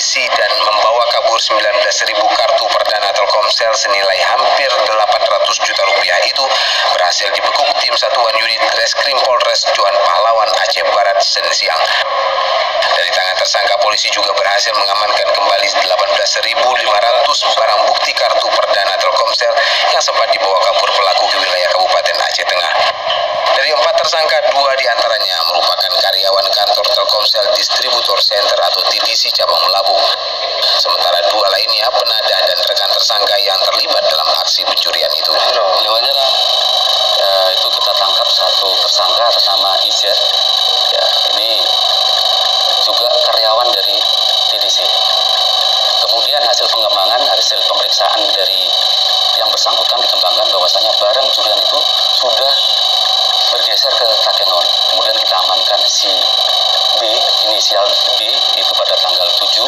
TDC dan membawa kabur 19.000 kartu perdana Telkomsel senilai hampir 800 juta rupiah itu berhasil dibekuk tim Satuan Unit Reskrim Polres Johan Pahlawan Aceh Barat Senin siang. Dari tangan tersangka, polisi juga berhasil mengamankan kembali 18.500 barang bukti kartu perdana Telkomsel yang sempat dibawa kabur pelaku ke wilayah Kabupaten Aceh Tengah. Dari 4 tersangka, 2 diantaranya merupakan karyawan kantor Telkomsel Distributor Center atau TDC cabang Melabu. Sementara 2 lainnya penada dan rekan tersangka yang terlibat dalam aksi pencurian itu. Itu kita tangkap satu tersangka atas nama IZ. Ya, ini juga karyawan dari TDC. Kemudian hasil pengembangan, hasil pemeriksaan dari yang bersangkutan dikembangkan bahwasanya barang curian itu sudah bergeser ke Takenon. Kemudian kita amankan si B, inisial B, itu pada tanggal 7